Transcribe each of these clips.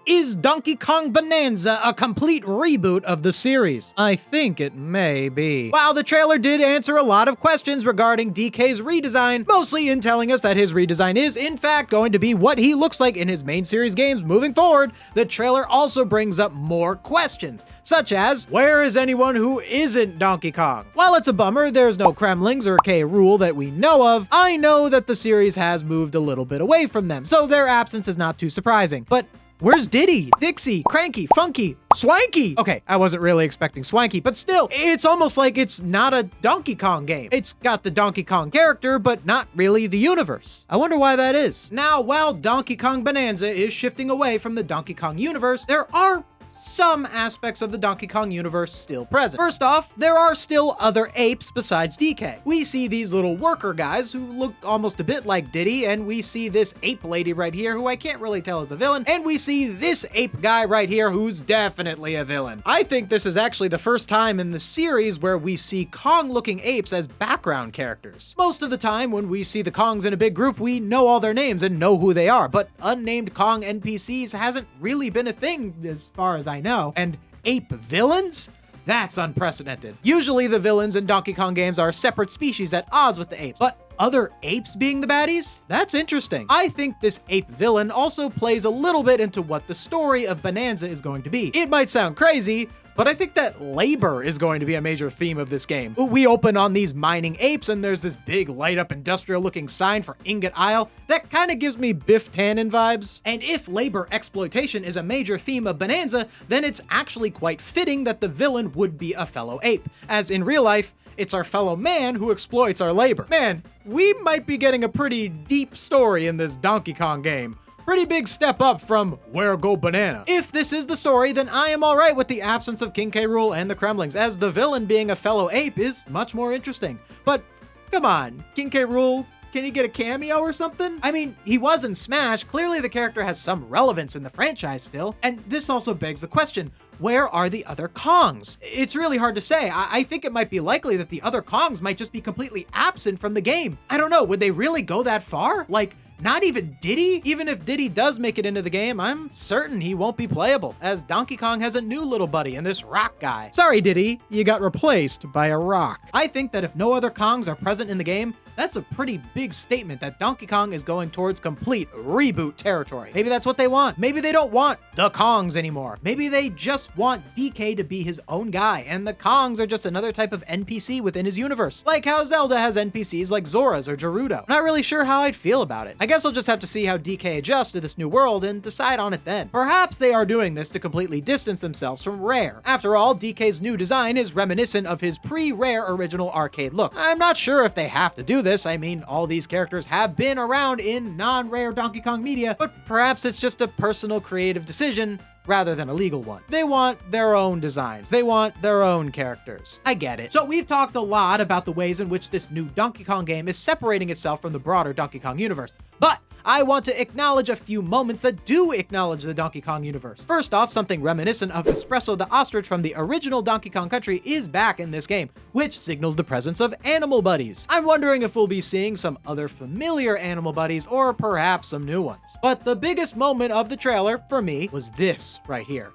Is Donkey Kong Bananza a complete reboot of the series? I think it may be. While the trailer did answer a lot of questions regarding DK's redesign, mostly in telling us that his redesign is, in fact, going to be what he looks like in his main series games moving forward, the trailer also brings up more questions, such as, where is anyone who isn't Donkey Kong? While it's a bummer there's no Kremlings or K. Rool that we know of, I know that the series has moved a little bit away from them, so their absence is not too surprising. But where's Diddy, Dixie, Cranky, Funky, Swanky? Okay, I wasn't really expecting Swanky, but still, it's almost like it's not a Donkey Kong game. It's got the Donkey Kong character, but not really the universe. I wonder why that is. Now, while Donkey Kong Bananza is shifting away from the Donkey Kong universe, there are some aspects of the Donkey Kong universe still present. First off, there are still other apes besides DK. We see these little worker guys who look almost a bit like Diddy, and we see this ape lady right here who I can't really tell is a villain, and we see this ape guy right here who's definitely a villain. I think this is actually the first time in the series where we see Kong-looking apes as background characters. Most of the time when we see the Kongs in a big group, we know all their names and know who they are, but unnamed Kong NPCs hasn't really been a thing as far as I know. And ape villains? That's unprecedented. Usually the villains in Donkey Kong games are separate species at odds with the apes, but other apes being the baddies? That's interesting. I think this ape villain also plays a little bit into what the story of Bananza is going to be. It might sound crazy, but I think that labor is going to be a major theme of this game. We open on these mining apes and there's this big light up industrial looking sign for Ingot Isle that kind of gives me Biff Tannen vibes. And if labor exploitation is a major theme of Bananza, then it's actually quite fitting that the villain would be a fellow ape, as in real life, it's our fellow man who exploits our labor. Man, we might be getting a pretty deep story in this Donkey Kong game. Pretty big step up from Where Go Banana. If this is the story, then I am alright with the absence of King K. Rool and the Kremlings, as the villain being a fellow ape is much more interesting. But come on, King K. Rool, can he get a cameo or something? I mean, he was in Smash, clearly the character has some relevance in the franchise still, and this also begs the question, where are the other Kongs? It's really hard to say. I think it might be likely that the other Kongs might just be completely absent from the game. I don't know, would they really go that far? Like, not even Diddy? Even if Diddy does make it into the game, I'm certain he won't be playable, as Donkey Kong has a new little buddy in this rock guy. Sorry, Diddy, you got replaced by a rock. I think that if no other Kongs are present in the game, that's a pretty big statement that Donkey Kong is going towards complete reboot territory. Maybe that's what they want. Maybe they don't want the Kongs anymore. Maybe they just want DK to be his own guy, and the Kongs are just another type of NPC within his universe. Like how Zelda has NPCs like Zoras or Gerudo. Not really sure how I'd feel about it. I guess I'll just have to see how DK adjusts to this new world and decide on it then. Perhaps they are doing this to completely distance themselves from Rare. After all, DK's new design is reminiscent of his pre-Rare original arcade look. I'm not sure if they have to do this. I mean, all these characters have been around in non-Rare Donkey Kong media, but perhaps it's just a personal creative decision rather than a legal one. They want their own designs. They want their own characters. I get it. So we've talked a lot about the ways in which this new Donkey Kong game is separating itself from the broader Donkey Kong universe, but I want to acknowledge a few moments that do acknowledge the Donkey Kong universe. First off, something reminiscent of Espresso the Ostrich from the original Donkey Kong Country is back in this game, which signals the presence of animal buddies. I'm wondering if we'll be seeing some other familiar animal buddies or perhaps some new ones. But the biggest moment of the trailer for me was this right here.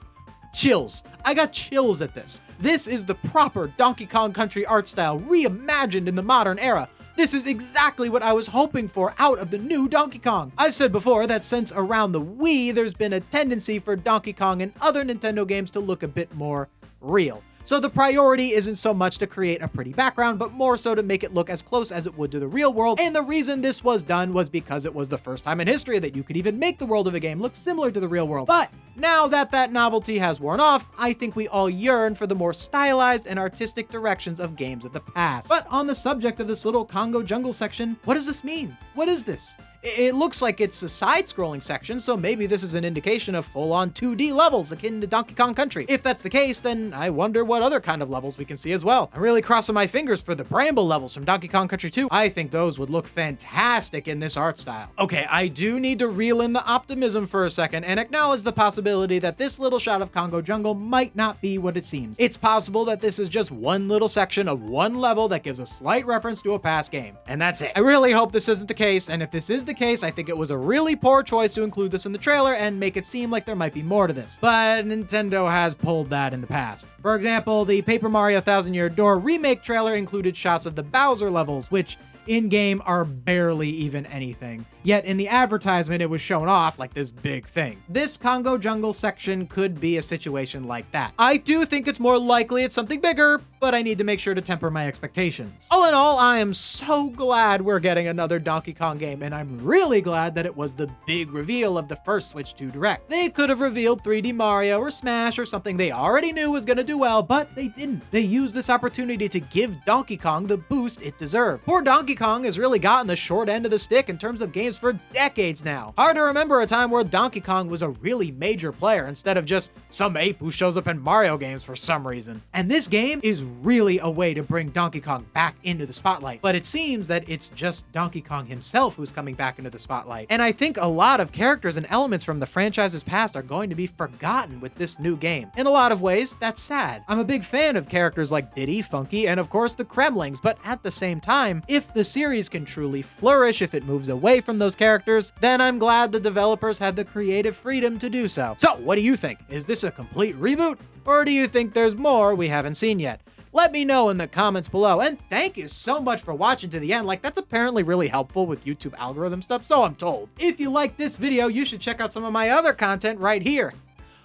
Chills. I got chills at this. This is the proper Donkey Kong Country art style reimagined in the modern era. This is exactly what I was hoping for out of the new Donkey Kong. I've said before that since around the Wii, there's been a tendency for Donkey Kong and other Nintendo games to look a bit more real. So the priority isn't so much to create a pretty background, but more so to make it look as close as it would to the real world. And the reason this was done was because it was the first time in history that you could even make the world of a game look similar to the real world. But now that that novelty has worn off, I think we all yearn for the more stylized and artistic directions of games of the past. But on the subject of this little Congo jungle section, what does this mean? What is this? It looks like it's a side-scrolling section, so maybe this is an indication of full-on 2D levels akin to Donkey Kong Country. If that's the case, then I wonder what other kind of levels we can see as well. I'm really crossing my fingers for the Bramble levels from Donkey Kong Country 2. I think those would look fantastic in this art style. Okay, I do need to reel in the optimism for a second and acknowledge the possibility that this little shot of Congo Jungle might not be what it seems. It's possible that this is just one little section of one level that gives a slight reference to a past game, and that's it. I really hope this isn't the case, and if this is the the case, I think it was a really poor choice to include this in the trailer and make it seem like there might be more to this. But Nintendo has pulled that in the past. For example, the Paper Mario Thousand Year Door remake trailer included shots of the Bowser levels, which in-game are barely even anything. Yet in the advertisement, it was shown off like this big thing. This Congo Jungle section could be a situation like that. I do think it's more likely it's something bigger, but I need to make sure to temper my expectations. All in all, I am so glad we're getting another Donkey Kong game, and I'm really glad that it was the big reveal of the first Switch 2 Direct. They could have revealed 3D Mario or Smash or something they already knew was gonna do well, but they didn't. They used this opportunity to give Donkey Kong the boost it deserved. Poor Donkey Kong has really gotten the short end of the stick in terms of games for decades now. Hard to remember a time where Donkey Kong was a really major player instead of just some ape who shows up in Mario games for some reason. And this game is really a way to bring Donkey Kong back into the spotlight. But it seems that it's just Donkey Kong himself who's coming back into the spotlight. And I think a lot of characters and elements from the franchise's past are going to be forgotten with this new game. In a lot of ways, that's sad. I'm a big fan of characters like Diddy, Funky, and of course the Kremlings, but at the same time, if the series can truly flourish, if it moves away from those characters, then I'm glad the developers had the creative freedom to do so. So, what do you think? Is this a complete reboot? Or do you think there's more we haven't seen yet? Let me know in the comments below, and thank you so much for watching to the end. Like, that's apparently really helpful with YouTube algorithm stuff, so I'm told. If you like this video, you should check out some of my other content right here.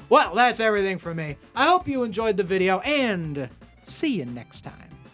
Well, that's everything from me. I hope you enjoyed the video, and see you next time.